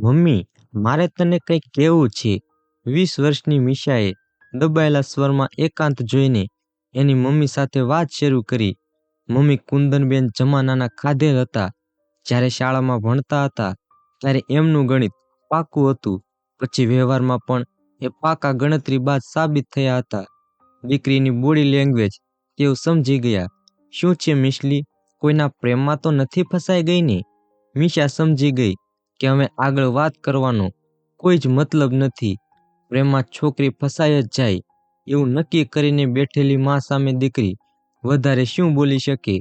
Mummy, મારે તને કંઈક કહેવું છે. 20 વર્ષની મીશાએ દબાયેલા સ્વરમાં એકાંત જોઈને એની મમ્મી સાથે વાત શરૂ કરી. મમ્મી કુંદનબેન જમાનાના ખાધેલ હતા. જ્યારે શાળામાં ભણતા હતા ત્યારે એમનું ગણિત પાકું હતું. પછી વ્યવહારમાં પણ એ પાકા ગણતરીબાજ સાબિત થયા હતા. દીકરીની બોડી લેંગ્વેજ તેઓ સમજી ગયા. શું છે મિશલી, કોઈના પ્રેમમાં તો નથી ફસાઈ ગઈ ને? મીશા સમજી ગઈ કે હવે આગળ વાત કરવાનો કોઈ જ મતલબ નથી. પ્રેમમાં છોકરી ફસાઈ જ જાય એવું નક્કી કરીને બેઠેલી મા સામે દીકરી વધારે શું બોલી શકે?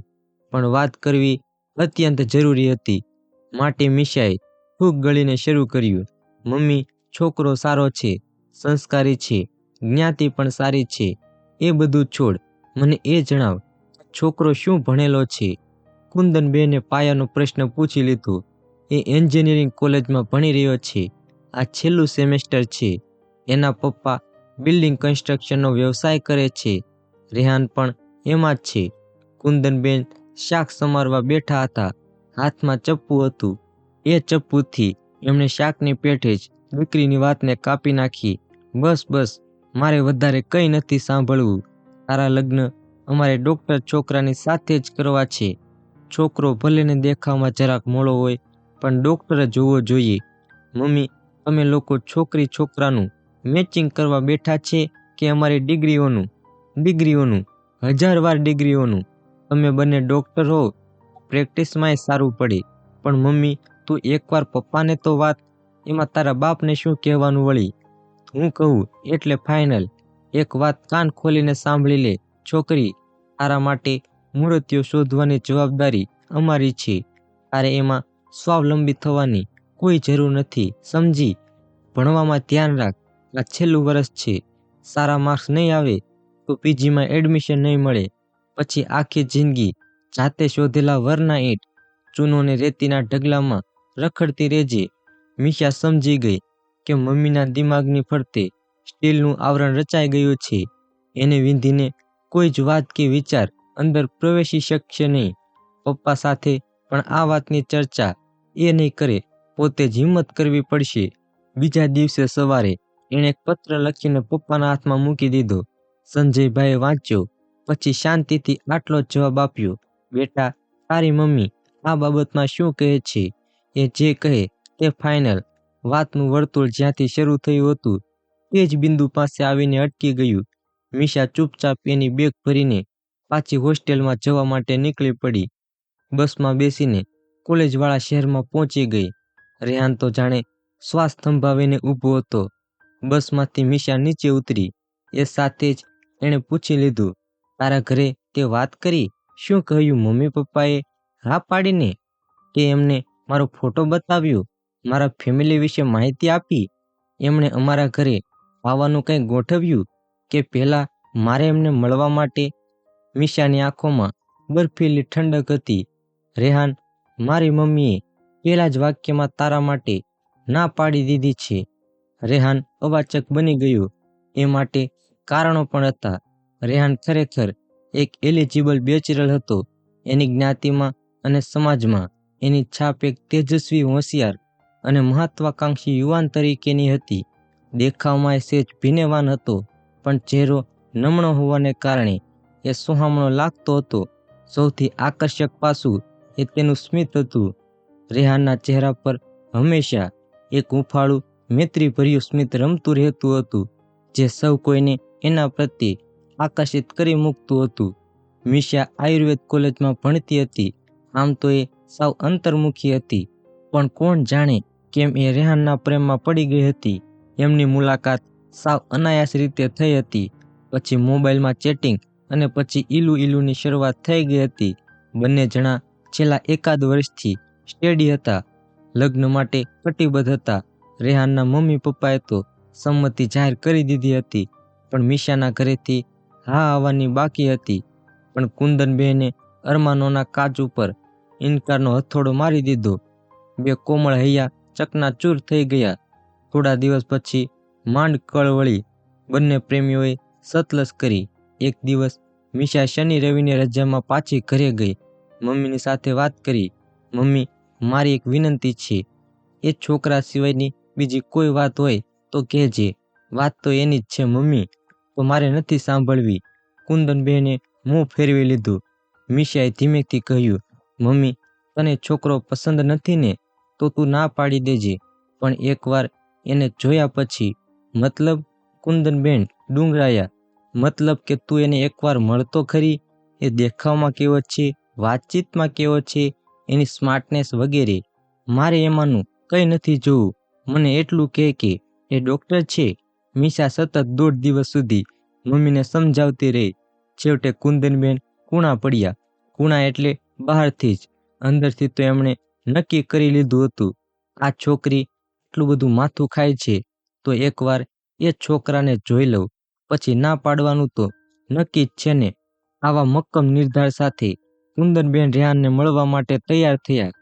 પણ વાત કરવી અત્યંત જરૂરી હતી. માટે મીશાએ ફૂગ ગળીને શરૂ કર્યું. મમ્મી, છોકરો સારો છે, સંસ્કારી છે, જ્ઞાતિ પણ સારી છે. એ બધું છોડ, મને એ જણાવ, છોકરો શું ભણેલો છે? કુંદનબેને પાયાનો પ્રશ્ન પૂછી લીધો. એ એન્જિનિયરિંગ કોલેજમાં ભણી રહ્યો છે. આ છેલ્લું સેમેસ્ટર છે. એના પપ્પા બિલ્ડિંગ કન્સ્ટ્રક્શનનો વ્યવસાય કરે છે. રેહાન પણ એમાં જ છે. કુંદનબેન શાક સમારવા બેઠા હતા. હાથમાં ચપ્પુ હતું. એ ચપ્પુથી એમણે શાકની પેઠે જ દીકરીની વાતને કાપી નાખી. બસ બસ, મારે વધારે કંઈ નથી સાંભળવું. તારા લગ્ન અમારે ડૉક્ટર છોકરાની સાથે જ કરવા છે. છોકરો ભલેને દેખાવમાં જરાક મોળો હોય, પણ ડૉક્ટર જ હોવો જોઈએ. મમ્મી, તમે લોકો છોકરી છોકરાનું મેચિંગ કરવા બેઠા છે કે અમારી ડિગ્રીઓનું 1000 વાર ડિગ્રીઓનું? તમે બંને ડૉક્ટર હો, પ્રેક્ટિસમાંય સારું પડે. પણ મમ્મી, તું એકવાર પપ્પાને તો વાત, એમાં તારા બાપને શું કહેવાનું વળી? હું કહું એટલે ફાઇનલ. એક વાત કાન ખોલીને સાંભળી લે છોકરી, તારા માટે મૂર્તિઓ શોધવાની જવાબદારી અમારી છે. તારે એમાં સ્વાવલંબી થવાની કોઈ જરૂર નથી, સમજી? ભણવામાં ધ્યાન રાખ. આ છેલ્લું વર્ષ છે. સારા માર્ક્સ નહીં આવે તો પીજીમાં એડમિશન નહીં મળે. પછી આખી જિંદગી જાતે શોધેલા વરના ઈંટ, ચૂનો ને રેતીના ઢગલામાં રખડતી રહેજે. મીશા સમજી ગઈ કે મમ્મીના દિમાગની ફરતે સ્ટીલનું આવરણ રચાઈ ગયું છે. એને વિંધીને કોઈ જ વાત કે વિચાર અંદર પ્રવેશી શકશે નહીં. પપ્પા સાથે પણ આ વાતની ચર્ચા એ નહીં કરે, પોતે જ હિંમત કરવી પડશે. બીજા દિવસે સવારે એણે એક પત્ર લખીને પપ્પાના હાથમાં મૂકી દીધો. સંજયભાઈએ વાંચ્યો, પછી શાંતિથી આટલો જ જવાબ આપ્યો. બેટા, તારી મમ્મી આ બાબતમાં શું કહે છે? એ જે કહે તે ફાઇનલ. વાતનું વર્તુળ જ્યાંથી શરૂ થયું હતું તે જ બિંદુ પાસે આવીને અટકી ગયું. મીશા ચૂપચાપ એની બેગ ભરીને પાછી હોસ્ટેલમાં જવા માટે નીકળી પડી. બસમાં બેસીને કોલેજવાળા શહેરમાં પહોંચી ગઈ. રેહાન તો જાણે શ્વાસ થંભાવીને ઊભો હતો. બસમાંથી મીશા નીચે ઉતરી. એ સાથે જ એણે પૂછી લીધું, તારા ઘરે તે વાત કરી? શું કહ્યું મમ્મી પપ્પાએ? હા પાડીને? કે એમને મારો ફોટો બતાવ્યો? મારા ફેમિલી વિશે માહિતી આપી? એમણે અમારા ઘરે આવવાનું કંઈ ગોઠવ્યું કે પહેલાં મારે એમને મળવા માટે? મીશાની આંખોમાં બરફીલી ઠંડક હતી. રેહાન, મારી મમ્મીએ પહેલા જ વાક્યમાં તારા માટે ના પાડી દીધી છે. રેહાન અવાચક બની ગયું. એ માટે કારણો પણ હતા. રેહાન ખરેખર એક એલિજિબલ બેચરલ હતો. એની જ્ઞાતિમાં અને સમાજમાં એની છાપ એક તેજસ્વી, હોશિયાર અને મહત્વાકાંક્ષી યુવાન તરીકેની હતી. દેખાવમાં એ સહેજ ભીનેવાન હતો, પણ ચહેરો નમણો હોવાને કારણે એ સોહામણો લાગતો હતો. સૌથી આકર્ષક પાસું એ તેનું સ્મિત હતું. રેહાનના ચહેરા પર હંમેશા એક હૂંફાળું, મૈત્રીભર્યું સ્મિત રમતું રહેતું હતું, જે સૌ કોઈને એના પ્રત્યે આકર્ષિત કરી મૂકતું હતું. મીશા આયુર્વેદ કોલેજમાં ભણતી હતી. આમ તો એ સાવ અંતર્મુખી હતી, પણ કોણ જાણે કેમ એ રેહાનના પ્રેમમાં પડી ગઈ હતી. એમની મુલાકાત સાવ અનાયાસ રીતે થઈ હતી. પછી મોબાઈલમાં ચેટિંગ અને પછી ઈલુની શરૂઆત થઈ ગઈ હતી. બંને જણા છેલ્લા એકાદ વર્ષથી સ્ટેડી હતા. લગ્ન માટે કટિબદ્ધ હતા. રેહાનના મમ્મી પપ્પાએ તો સંમતિ જાહેર કરી દીધી હતી, પણ મીશાના ઘરેથી હા આવવાની બાકી હતી. પણ કુંદનબહેને અરમાનોના કાચ ઉપર ઇનકારનો હથોડો મારી દીધો. બે કોમળ હૈયા ચકનાચૂર થઈ ગયા. થોડા દિવસ પછી માંડ કળ વળી. બંને પ્રેમીઓએ સતલસ કરી. એક દિવસ મીશા શનિ રવિની રજામાં પાછી ઘરે ગઈ. મમ્મીની સાથે વાત કરી. મમ્મી, મારી એક વિનંતી છે. એ છોકરા સિવાયની બીજી કોઈ વાત હોય તો કહેજે. વાત તો એની જ છે મમ્મી, તો મારે નથી સાંભળવી. કુંદનબેને મોં ફેરવી લીધું. મીશાએ ધીમેથી કહ્યું, મમ્મી, તને છોકરો પસંદ નથી ને તો તું ના પાડી દેજે, પણ એકવાર એને જોયા પછી. મતલબ? કુંદનબેન ડુંગરાયા. મતલબ કે તું એને એકવાર મળતો ખરી, એ દેખાવમાં કેવો છે, વાતચીતમાં કેવો છે, એની સ્માર્ટનેસ વગેરે. મારે એમાંનું કંઈ નથી જોવું. મને એટલું કહે કે એ ડૉક્ટર છે. મીશા સતત 1.5 દિવસ સુધી મમ્મીને સમજાવતી રહી. છેવટે કુંદનબેન કૂણા પડ્યા. કૂણા એટલે બહારથી જ, અંદરથી તો એમણે નક્કી કરી લીધું હતું, આ છોકરી એટલું બધું માથું ખાય છે તો એકવાર એ છોકરાને જોઈ લઉં, પછી ના પાડવાનું તો નક્કી જ છે ને. આવા મક્કમ નિર્ધાર સાથે કુંદનબેન રેહાનને મળવા માટે તૈયાર થયા.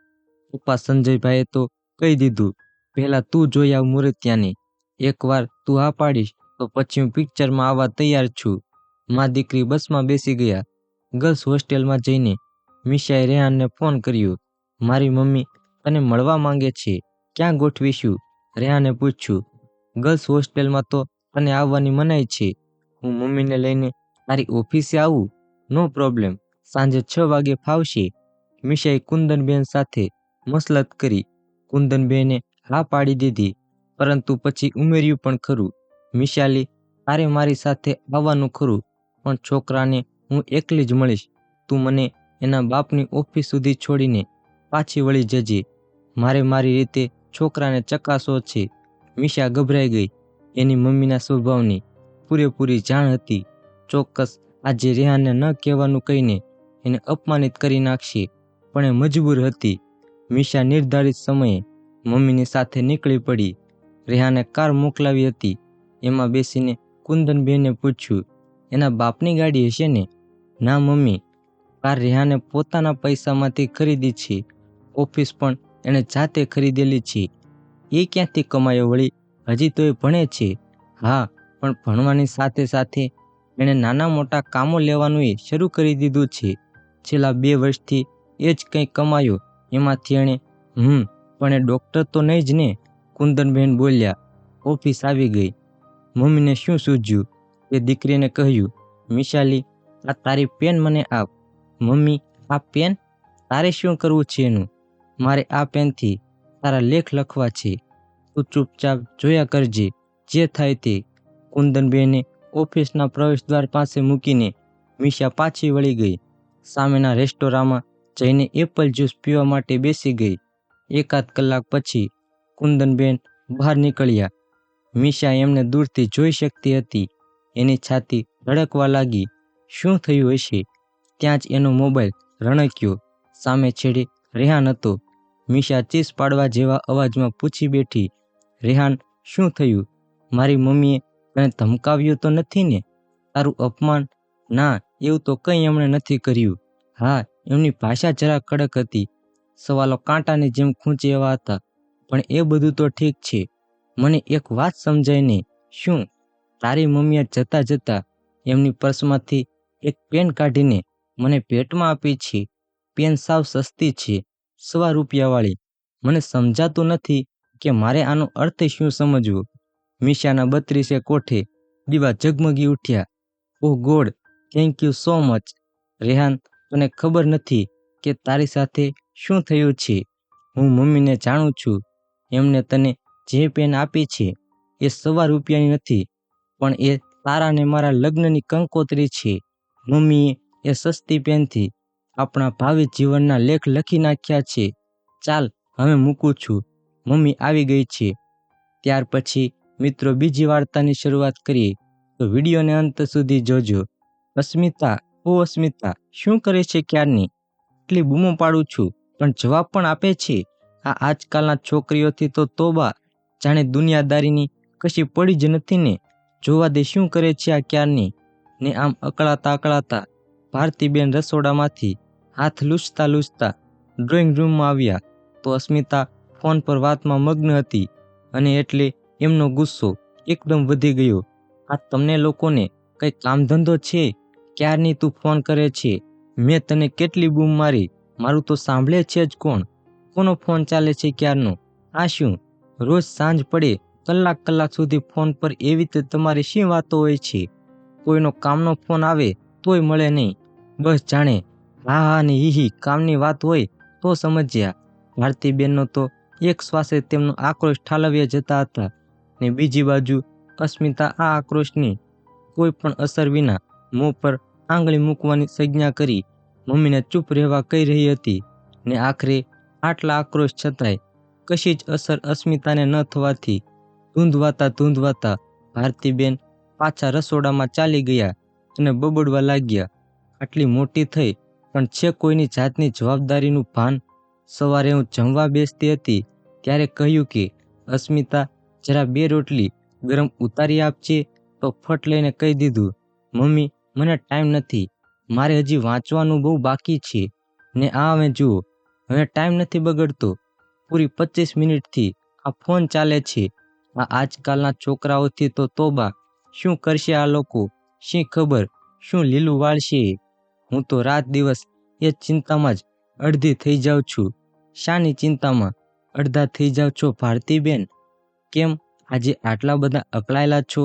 પપ્પા સંજયભાઈએ તો કહી દીધું, પહેલાં તું જોઈ આવ મૂર્તિયાને. એકવાર તું આ પાડીશ તો પછી હું પિક્ચરમાં આવવા તૈયાર છું. મા દીકરી બસમાં બેસી ગયા. ગર્લ્સ હોસ્ટેલમાં જઈને મીશાએ રેહાનને ફોન કર્યો. મારી મમ્મી તને મળવા માંગે છે, ક્યાં ગોઠવીશું? રેહાને પૂછ્યું. ગર્લ્સ હોસ્ટેલમાં તો તને આવવાની મનાઈ છે. હું મમ્મીને લઈને તારી ઓફિસે આવું? નો પ્રોબ્લેમ, સાંજે 6 વાગે ફાવશે. મીશાએ કુંદનબેન સાથે મસલત કરી. કુંદનબેને હા પાડી દીધી, પરંતુ પછી ઉમેર્યું પણ ખરું, મિશાલી, તારે મારી સાથે આવવાનું ખરું, પણ છોકરાને હું એકલી જ મળીશ. તું મને એના બાપની ઓફિસ સુધી છોડીને પાછી વળી જજે. મારે મારી રીતે છોકરાને ચકાસવો છે. મીશા ગભરાઈ ગઈ. એની મમ્મીના સ્વભાવની પૂરેપૂરી જાણ હતી. ચોક્કસ આજે રેહાનને ન કહેવાનું કહીને એને અપમાનિત કરી નાખશે, પણ એ મજબૂર હતી. મીશા નિર્ધારિત સમયે મમ્મીની સાથે નીકળી પડી. રેહાને કાર મોકલાવી હતી. એમાં બેસીને કુંદનબેને પૂછ્યું, એના બાપની ગાડી હશે ને? ના મમ્મી, કાર રેહાને પોતાના પૈસામાંથી ખરીદી છે. ઓફિસ પણ એણે જાતે ખરીદેલી છે. એ ક્યાંથી કમાયો વળી? હજી તો એ ભણે છે. હા, પણ ભણવાની સાથે સાથે એણે નાના મોટા કામો લેવાનું એ શરૂ કરી દીધું છે. છેલ્લા 2 વર્ષથી એ જ કંઈ કમાયો, એમાંથી એણે પણ એ ડૉક્ટર તો નહીં જ ને? કુંદનબેન બોલ્યા. ઓફિસ આવી ગઈ. મમ્મીને શું સૂઝ્યું? એ દીકરીને કહ્યું, મિશાલી, આ તારી પેન મને આપ. મમ્મી, આ પેન? તારે શું કરવું છે એનું? મારે આ પેનથી તારા લેખ લખવા છે. તું ચૂપચાપ જોયા કરજે, જે થાય તે. કુંદનબેને ઓફિસના પ્રવેશદ્વાર પાસે મૂકીને મીશા પાછી વળી ગઈ. સામેના રેસ્ટોરાંમાં જઈને એપલ જ્યુસ પીવા માટે બેસી ગઈ. 1 કલાક પછી કુંદનબેન બહાર નીકળ્યા. મીશા એમને દૂરથી જોઈ શકતી હતી. એની છાતી ધડકવા લાગી. શું થયું હશે? ત્યાં જ એનો મોબાઈલ રણક્યો. સામે છેડે રેહાન હતો. મીશા ચીસ પાડવા જેવા અવાજમાં પૂછી બેઠી, રેહાન, શું થયું? મારી મમ્મીએ તને ધમકાવ્યો તો નથી ને? તારું અપમાન? ના, એવું તો કંઈ એમણે નથી કર્યું. હા, એમની ભાષા જરા કડક હતી. સવાલો કાંટાની જેમ ખૂંચે એવા હતા. પણ એ બધું તો ઠીક છે. મને એક વાત સમજાય નહીં. શું? તારી મમ્મીએ જતા જતા એમની પર્સમાંથી એક પેન કાઢીને મને ભેટમાં આપી છે. પેન સાવ સસ્તી છે, ₹100 મને સમજાતું નથી કે મારે આનો અર્થ શું સમજવો. મીશાના 32 કોઠે દીવા ઝગમગી ઉઠ્યા. Oh God, thank you so much. Rehan, તને ખબર નથી કે તારી સાથે શું થયું છે. હું મમ્મીને જાણું છું. એમને તને જે પેન આપી છે એ ₹100ની નથી, પણ એ તારા ને મારા લગ્નની કંકોત્રી છે. મમ્મીએ એ સસ્તી પેનથી આપણા ભાવિ જીવનના લેખ લખી નાખ્યા છે. ચાલ, હવે મૂકું છું. મમ્મી આવી ગઈ છે. ત્યાર પછી મિત્રો બીજી વાર્તાની શરૂઆત કરીએ તો વિડીયોને અંત સુધી જોજો. અસ્મિતા, ઓ અસ્મિતા, શું કરે છે ક્યારની? એટલી બૂમો પાડું છું પણ જવાબ પણ આપે છે. આ આજકાલના છોકરીઓથી તો તોબા, જાણે દુનિયાદારીની કશી પડી જ નથી ને. જોવા દે શું કરે છે આ ક્યારની. ને આમ અકળાતા ભારતીબેન રસોડામાંથી હાથ લૂછતા લૂછતા ડ્રોઈંગ રૂમમાં આવ્યા તો અસ્મિતા ફોન પર વાતમાં મગ્ન હતી અને એટલે એમનો ગુસ્સો એકદમ વધી ગયો. આ તમને લોકોને કંઈ કામધંધો છે? ક્યારની તું ફોન કરે છે? મેં તને કેટલી બૂમ મારી, મારું તો સાંભળે છે જ કોણ? કોનો ફોન ચાલે છે ક્યારનો? આ શું? રોજ સાંજ પડે કલાક કલાક સુધી ફોન પર એવી તો તમારી શી વાતો હોય છે? કોઈનો કામનો ફોન આવે તોય મળે નહીં. બસ જાણે હા હા ને હી કામની વાત હોય તો સમજ્યા. ભારતીબેનનો તો એક શ્વાસે તેમનો આક્રોશ ઠાલવ્યા જતા હતા ને બીજી બાજુ અસ્મિતા આ આક્રોશની કોઈ પણ અસર વિના મોં પર આંગળી મૂકવાની સંજ્ઞા કરી મમ્મીને ચૂપ રહેવા કહી રહી હતી ને આખરે આટલા આક્રોશ છતાંય કશી જ અસર અસ્મિતાને ન થવાથી ધૂંધવાતા ભારતીબેન પાછા રસોડામાં ચાલી ગયા અને બબડવા લાગ્યા. આટલી મોટી થઈ પણ છે કોઈની જાતની જવાબદારીનું ભાન? સવારે હું જમવા બેસતી હતી ત્યારે કહ્યું કે અસ્મિતા જરા 2 રોટલી ગરમ ઉતારી આપજે, તો ફટ લઈને કહી દીધું મમ્મી મને ટાઈમ નથી, મારે હજી વાંચવાનું બહુ બાકી છે ને આ હવે જુઓ હવે ટાઈમ નથી બગડતો, પૂરી 25 મિનિટથી આ ફોન ચાલે છે. આ આજકાલના છોકરાઓથી તો તોબા, શું કરશે આ લોકો? શી ખબર શું લીલું વાળશે? હું તો રાત દિવસ એ ચિંતામાં જ અડધી થઈ જાઉં છું. શાની ચિંતામાં અડધા થઈ જાવ છો ભારતીબેન? કેમ આજે આટલા બધા અકળાયેલા છો?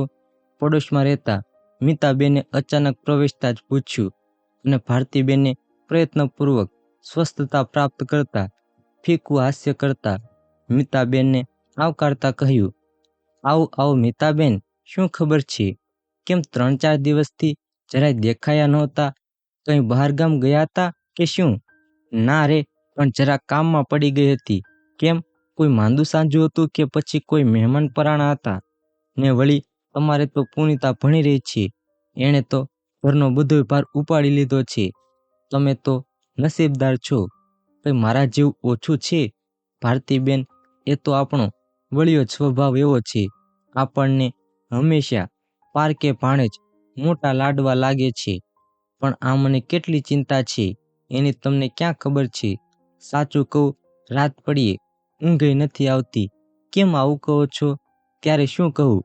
પડોશમાં રહેતા મિતાબેને અચાનક પ્રવેશતા જ પૂછ્યું અને ભારતીબેને પ્રયત્નપૂર્વક સ્વસ્થતા પ્રાપ્ત કરતા ફીકું હાસ્ય કરતા મિતાબેનને આવકારતા કહ્યું, આવો આવો મિતાબેન, શું ખબર છે? કેમ 3-4 દિવસથી જરાય દેખાયા નહોતા? કંઈ બહારગામ ગયા હતા કે શું? ના રે, પણ જરા કામમાં પડી ગઈ હતી. કેમ કોઈ માંદું સાંજું હતું કે પછી કોઈ મહેમાન પરાણા હતા? ને વળી તમારે તો પુનિતા ભણી રહી છે, એણે તો ઘરનો બધોય ભાર ઉપાડી લીધો છે. તમે તો નસીબદાર છો. કંઈ મારા જેવું ઓછું છે? ભારતીબેન, એ તો આપણો વળિયો સ્વભાવ એવો છે, આપણને હંમેશા પારકે ભાણે જ મોટા લાડવા લાગે છે. પણ આ મને કેટલી ચિંતા છે એની તમને ક્યાં ખબર છે? સાચું કહું, રાત પડીએ ઊંઘે નથી આવતી. કેમ આવું કહો છો? ત્યારે શું કહું?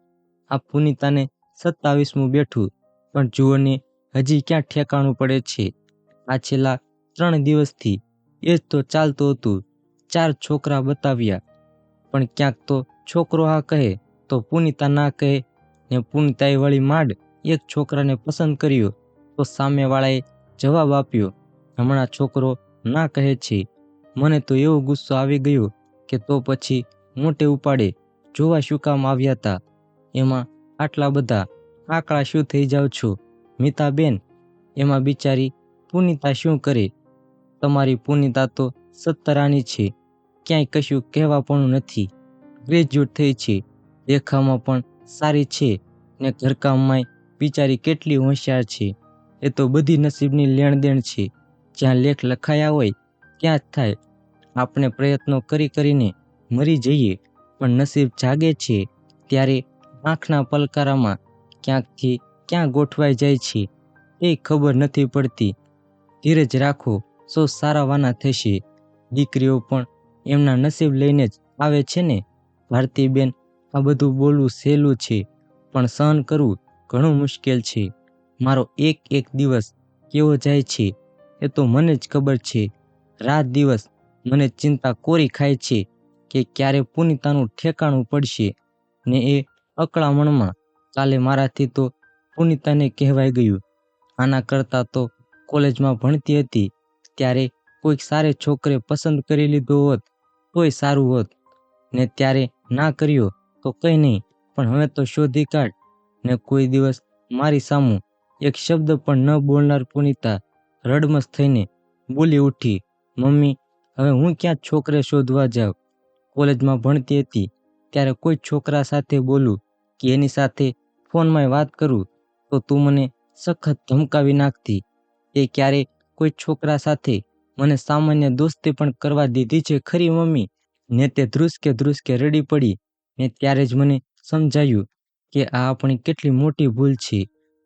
આ પુનિતાને 27મું બેઠું, પણ જુઓ ને હજી ક્યાં ઠેકાણું પડે છે. આ છેલ્લા 3 દિવસથી એ જ તો ચાલતું હતું. 4 છોકરા બતાવ્યા, પણ ક્યાંક તો છોકરો હા કહે તો પુનિતા ના કહે, ને પુનિતાએ વળી માંડ એક છોકરાને પસંદ કર્યો તો સામેવાળાએ જવાબ આપ્યો હમણાં છોકરો ના કહે છે. મને તો એવો ગુસ્સો આવી ગયો કે તો પછી મોટે ઉપાડે જોવા શું કામ આવ્યા હતા? એમાં આટલા બધા આકળા શું થઈ જાવ છો મિતાબેન? એમાં બિચારી પુનિતા શું કરે? તમારી પુનિતા તો 17 છે, ક્યાંય કશું કહેવા પણ નથી. ગ્રેજ્યુએટ થઈ છે, દેખાવમાં પણ સારી છે ને ઘરકામમાંય બિચારી કેટલી હોશિયાર છે. એ તો બધી નસીબની લેણદેણ છે. જ્યાં લેખ લખાયા હોય ત્યાં જ થાય. આપણે પ્રયત્નો કરીને મરી જઈએ, પણ નસીબ જાગે છે ત્યારે આંખના પલકારામાં ક્યાંકથી ક્યાં ગોઠવાઈ જાય છે એ ખબર નથી પડતી. ધીરજ રાખો, સૌ સારાવાના થશે. દીકરીઓ પણ એમના નસીબ લઈને જ આવે છે ને ભારતીબેન? આ બધું બોલવું સહેલું છે, પણ સહન કરવું ઘણું મુશ્કેલ છે. મારો એક એક દિવસ કેવો જાય છે એ તો મને જ ખબર છે. રાત દિવસ મને ચિંતા કોરી ખાય છે કે ક્યારે પુનિતાનું ઠેકાણું પડશે. ને એ અકળામણમાં કાલે મારાથી તો પુનિતાને કહેવાઈ ગયું. આના કરતાં તો કોલેજમાં ભણતી હતી ત્યારે કોઈક સારે છોકરે પસંદ કરી લીધો હોત તોય સારું હોત, ને ત્યારે ના કર્યો તો કંઈ નહીં, પણ હવે તો શોધી કાઢ. ને કોઈ દિવસ મારી સામું એક શબ્દ પણ ન બોલનાર પુનિતા રડમસ થઈને બોલી ઉઠી, મમ્મી હવે હું ક્યાં છોકરે શોધવા જાઉં? કોલેજમાં ભણતી હતી ત્યારે કોઈ છોકરા સાથે બોલું કે એની સાથે ફોનમાં વાત કરું તો તું મને સખત ધમકાવી નાખતી. એ ક્યારે કોઈ છોકરા સાથે મને સામાન્ય દોસ્તી પણ કરવા દીધી છે ખરી મમ્મી? ને તે ધ્રુસકે રડી પડી ને ત્યારે જ મને સમજાયું કે આ આપણી કેટલી મોટી ભૂલ છે.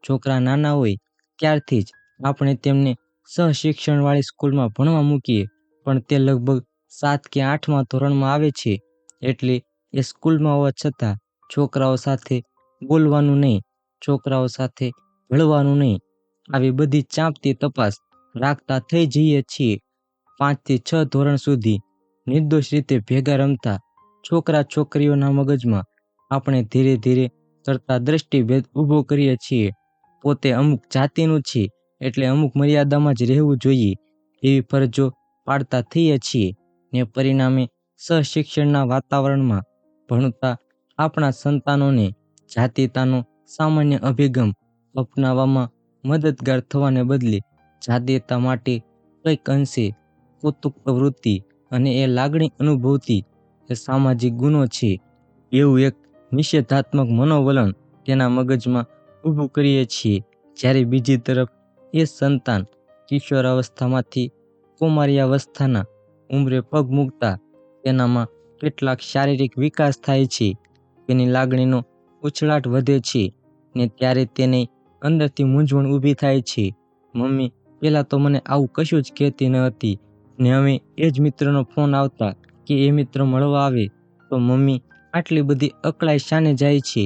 છોકરા નાના હોય ત્યારથી જ આપણે તેમને સહશિક્ષણવાળી સ્કૂલમાં ભણવા મૂકીએ, પણ તે લગભગ 7 કે 8મા ધોરણમાં આવે છે એટલે એ સ્કૂલમાં હોવા છતાં છોકરાઓ સાથે બોલવાનું નહીં, છોકરાઓ સાથે ભળવાનું નહીં, આવી બધી ચાંપતી તપાસ રાખતા થઈ જઈએ છીએ. 5 થી 6 ધોરણ સુધી નિર્દોષ રીતે ભેગા રમતા, છોકરા છોકરીઓના મગજમાં આપણે ધીરે ધીરે કરતા દ્રષ્ટિભેદ ઊભો કરીએ છીએ. પોતે અમુક જાતિનું છે એટલે અમુક મર્યાદામાં જ રહેવું જોઈએ એવી ફરજો પાડતા થઈએ છીએ ને પરિણામે સહશિક્ષણના વાતાવરણમાં ભણતા આપણા સંતાનોને જાતિતાનો સામાન્ય અભિગમ અપનાવવામાં મદદગાર થવાને બદલે જાતીયતા માટે કંઈક અંશે કૌતુક વૃત્તિ અને એ લાગણી અનુભવતી એ સામાજિક ગુનો છે એવું એક નિષેધાત્મક મનોવલણ તેના મગજમાં ઊભું કરીએ છીએ. જ્યારે બીજી તરફ એ સંતાન કિશોરાવસ્થામાંથી કૌમાર્યાવસ્થાના ઉંમરે પગ મૂકતા તેનામાં કેટલાક શારીરિક વિકાસ થાય છે, તેની લાગણીનો ઉછળાટ વધે છે ને ત્યારે તેને અંદરથી મૂંઝવણ ઊભી થાય છે. મમ્મી પહેલાં તો મને આવું કશું જ કહેતી ન હતી ને હવે એ જ મિત્રનો ફોન આવતા કે એ મિત્ર મળવા આવે તો મમ્મી આટલી બધી અકળાઈ શાને જાય છે?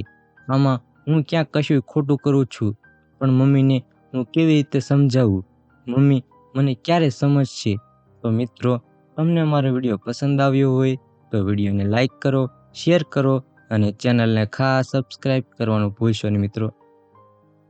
આમાં હું ક્યાં કશું ખોટું કરું છું? પણ મમ્મીને હું કેવી રીતે સમજાવું? મમ્મી મને ક્યારે સમજશે? તો મિત્રો, તમને મારો વિડીયો પસંદ આવ્યો હોય તો વિડીયોને લાઈક કરો, શેર કરો અને ચેનલને ખાસ સબસ્ક્રાઈબ કરવાનું ભૂલશો નહીં મિત્રો.